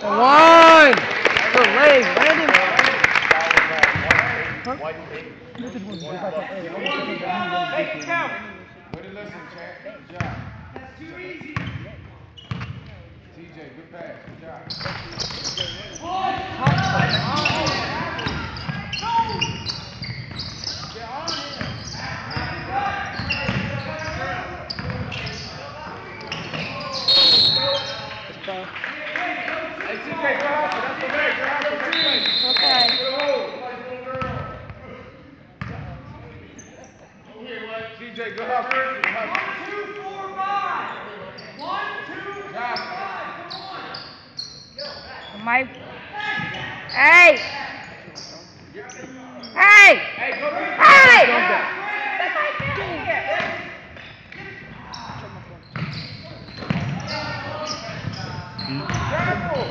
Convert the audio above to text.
One. The leg, Brandon. Make it count. Way to listen, Chad. Good job. That's too easy. TJ, good pass. Good job. Get on him. Hey, TJ, go hustle. That's the way. Go hustle. Next play. Okay. Good hold. Nice little girl. TJ, good hustle. Good hustle. 1, 2, 4, 5. 1, 2, Josh. 5. Come on. My. Hey! Hey! Hey, go get it. Hey! Careful.